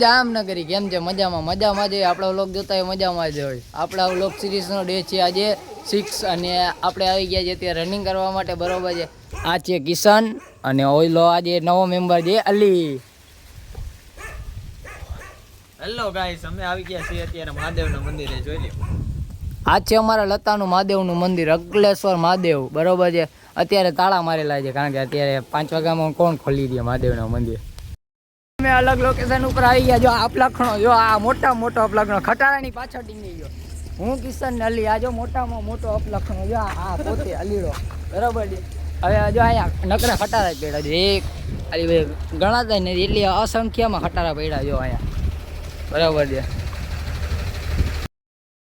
જામનગરી કેમ છે? મજામાં જ આપણો વ્લોગ જોતા હોય મજામાં જ હોય. આપણા વ્લોગ સિરીઝનો ડે છે આજે 6 અને આપણે આવી ગયા છે ત્યાં રનિંગ કરવા માટે, બરોબર છે. આ છે કિશન અને ઓઈલો આજે નવો મેમ્બર છે અલી. હેલો ગાઈસ, અમે આવી ગયા છીએ અત્યારે મહાદેવના મંદિરે, જોઈ લો. આ છે અમારા લતાનું મહાદેવનું મંદિર, અગલેશ્વર મહાદેવ, બરોબર છે. અત્યારે તાળા મારેલા છે કારણ કે અત્યારે 5 વાગ્યામાં કોણ ખોલી દે મહાદેવના મંદિર. અમે અલગ લોકેશન ઉપર આવી ગયા. જો આ અપલખણો, જો આ મોટો અપલખણો ખટારાની પાછળ ટીંગી ગયો. હું કિશન ને અલી, આ જો મોટામાં મોટો અપલખણો, જો આ પોતે અલીડો, બરોબર છે. હવે જો અહીંયા નકરા ખટારા જ પડ્યા છે, એક અલી ગણાતા ને એટલી અસંખ્યમાં ખટારા પડ્યા જો અહીંયા, બરોબર છે.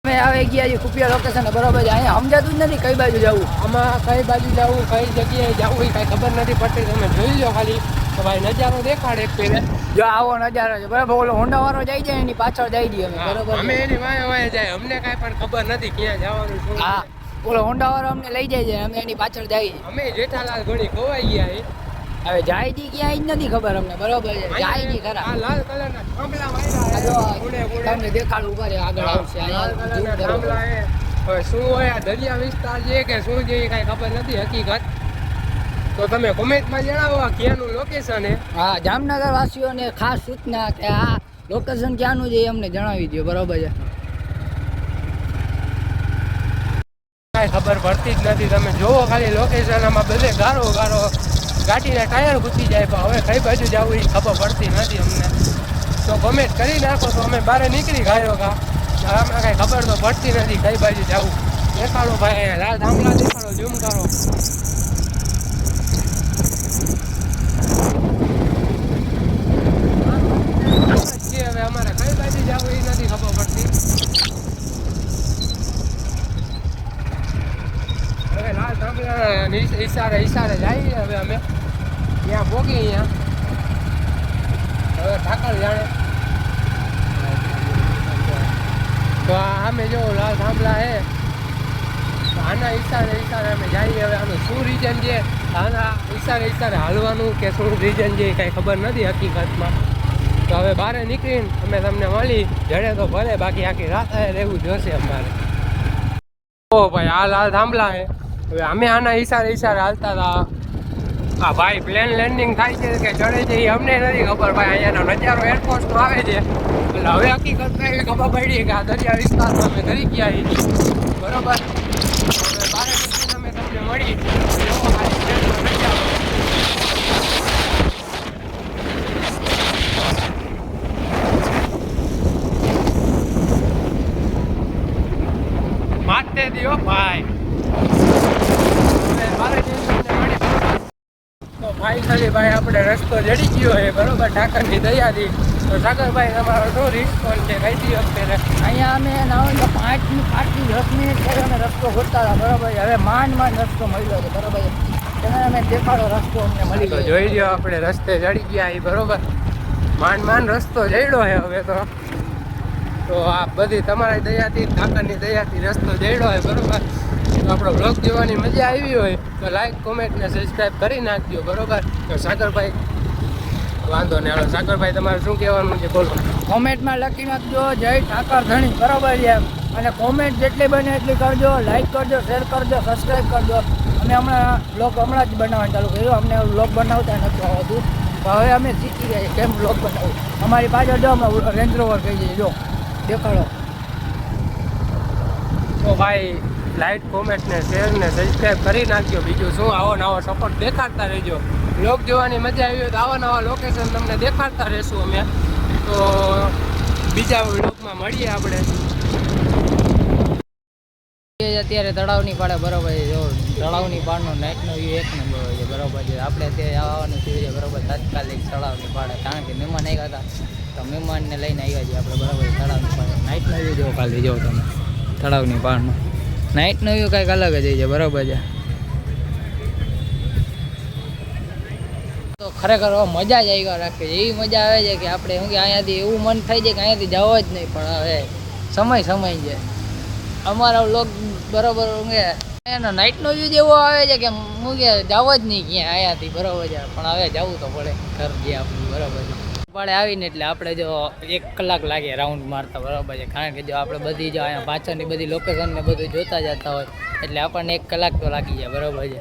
અમે આવી ગયા છીએ કુપિયા લોકેશન, બરોબર છે. અહીંયા સમજાતું જ નથી કઈ બાજુ જવું, આમાં કઈ બાજુ જવું, કઈ જગ્યાએ જવું એ કઈ ખબર નથી પડતી. તમે જોઈ લો ખાલી તો ભાઈ નજારો દેખાડે એક પેલે. જો આવો નજારો છે, બરાબર. ઓલો હોન્ડા વાળો જાય છે એની પાછળ જાય દઈએ અમે, બરોબર. અમે એની વાય જાય, અમને કઈ પણ ખબર નથી ક્યાં જવાનું શું. હા, ઓલો હોન્ડા વાળો અમને લઈ જાય છે, અમે એની પાછળ જઈએ. અમે જેઠાલાલ ઘણી ખોવાઈ ગયા. હવે જાય જી ક્યાં જ નથી ખબર અમને, બરોબર છે. જાય જી ખરા. આ લાલ કલરના થાંભલા વાયરા તમને દેખાડું ઉપર આગળ આવશે. લાલ કલરના થાંભલા હે. હવે શું હોય આ દરિયા વિસ્તાર છે કે શું છે એ કઈ ખબર નથી હકીકત. તો તમે કોમેન્ટમાં જણાવો આ ક્યાંનું લોકેશન હે. હા, જામનગર વાસીઓને ખાસ સૂચના કે આ લોકેશન ક્યાંનું છે એ અમને જણાવી દો, બરોબર છે. કઈ ખબર પડતી જ નથી. તમે જોવો ખાલી લોકેશન, આમાં બધે ગારો ગાડીના ટાયર ઘૂસી જાય, પણ હવે કઈ બાજુ જવું એ ખબર પડતી નથી અમને. તો કોમેન્ટ કરી નાખો તો અમે બહાર નીકળી ગયો કા. આમાં કઈ ખબર તો પડતી નથી કઈ બાજુ જવું. દેખાડો ભાઈ, લાલ થાંભલા દેખાડો, ઝૂમ કરો. હવે અમારે કઈ બાજુ જવું એ નથી ખબર પડતી. હવે લાલ થાંભલા ઈશારે જઈએ. હવે અમે ત્યાં પોગી અહીંયા. હવે ઠાકર જાણે. તો અમે જો લાલ થાંભલા હે, આના ઈશારે અમે જઈએ. હવે આનું શું રીઝન છે, આના ઈશારે હાલવાનું કે શું રીઝન છે એ કાંઈ ખબર નથી હકીકતમાં. તો હવે બહાર નીકળીને અમે તમને મળી જડે તો ભલે, બાકી આખી રાત રહેવું જોશે અમારે. ઓ ભાઈ, આ લાલ થાંભલા હે. હવે અમે આના ઈશારે હાલતા હતા. હા ભાઈ, પ્લેન લેન્ડિંગ થાય છે કે ચડે છે એ અમને નથી ખબર ભાઈ. અહીંયાનો નજારો એરપોર્ટનો આવે છે એટલે હવે હકીકતમાં એવી ખબર પડી કે આ દરિયા વિસ્તારમાં અમે કરી ગયા છીએ, બરોબર. હવે બહાર નીકળીને અમે તમને મળી જોવો ખાલી પ્લેનનો નજારો. માથે દિયો ભાઈ. તો ફાઇનલી ભાઈ આપણે રસ્તો જડી ગયો છે, બરોબર, ઠાકરની દયાથી. તો સાગરભાઈ તમારો શું રિસ્પોન્સ છે કઈ દી અત્યારે? અહીંયા અમે 5 થી 10 મિનિટ કરી અમે રસ્તો ગોતતા હતા, બરોબર. હવે માંડ રસ્તો મળ્યો છે, બરોબર. તમે અમે દેખાડો રસ્તો અમને મળી ગયો. જોઈ લો, આપણે રસ્તે ચડી ગયા એ, બરોબર. માંડ રસ્તો જડ્યો છે હવે તો. તો આ બધી તમારી દયાથી, ઠાકરની દયાથી રસ્તો જડ્યો છે, બરોબર. તો આપણો બ્લોગ જોવાની મજા આવી હોય તો લાઈક, કોમેન્ટ ને સબસ્ક્રાઈબ કરી નાખજો, બરોબર. તો સાગરભાઈ વાંધો નહીં, હાલો સાગરભાઈ તમારે શું કહેવાનું છે બોલો. કોમેન્ટમાં લખી નાખજો જય ઠાકર ધણી, બરોબર છે. અને કોમેન્ટ જેટલી બને એટલી કરજો, લાઈક કરજો, શેર કરજો, સબસ્ક્રાઈબ કરજો. અમે બ્લોગ હમણાં જ બનાવવાનું ચાલુ કર્યું. અમને બ્લોગ બનાવતા નથી આવતું, હવે અમે શીખી ગયા કેમ બ્લોગ બનાવવું. અમારી પાછળ જો અમે રેન્જ રોવર કહી જઈએ, જો દેખાડો. તો ભાઈ લાઈક, કોમેન્ટ ને શેર ને સબસ્ક્રાઈબ કરી નાખજો. બીજું શું, આવો નવો સપોર્ટ દેખાડતા રહેજો. બ્લોગ જોવાની મજા આવી હોય તો આવા નવા લોકેશન તમને દેખાડતા રહેશું અમે. તો બીજા બ્લોગમાં મળીએ આપણે. અત્યારે તળાવની પાડે, બરોબર છે. જો તળાવની પાડનો નાઇટનો વ્યૂ એક નંબર હોય છે, બરોબર છે. આપણે અત્યારે આવવાનું થયું છે, બરોબર, તાત્કાલિક તળાવની પાડે, કારણ કે મહેમાન આવ્યા હતા તો મહેમાનને લઈને આવ્યા છીએ આપણે, બરોબર. તળાવની પાડે નાઇટનો વ્યૂ જો ખાલી જો તમે તળાવની પાડનો નાઇટનો વ્યૂ કંઈક અલગ જ છે, બરોબર છે. તો ખરેખર મજા જ આવ્યા રાખે છે. એવી મજા આવે છે કે આપણે શું કે અહીંયાથી એવું મન થાય છે કે અહીંયાથી જવો જ નહીં, પણ હવે સમય છે. અમારા વ્લોગ બરોબર શું કે એનો નાઇટનો વ્યૂ જેવો આવે છે કે હું કે જવો જ નહીં ક્યાં અહીંયાથી, બરોબર છે. પણ હવે જવું તો પડે ઘર જે આપણું, બરોબર છે. પાડે આવીને એટલે આપણે જો 1 કલાક લાગે રાઉન્ડ મારતા, બરાબર છે. કારણ કે જો આપણે બધી જો અહીંયા પાછળની બધી લોકેશન ને બધું જોતા જતા હોય એટલે આપણને 1 કલાક તો લાગી જાય, બરાબર છે.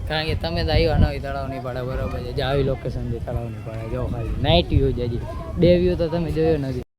કારણ કે તમે તો આવ્યા ન હોય તળાવની પાડે, બરાબર છે. જે આવી લોકેશન છે તળાવની પાડે, જો ખાલી નાઇટ વ્યૂ છે. હજી 2 વ્યૂ તો તમે જોયો નથી.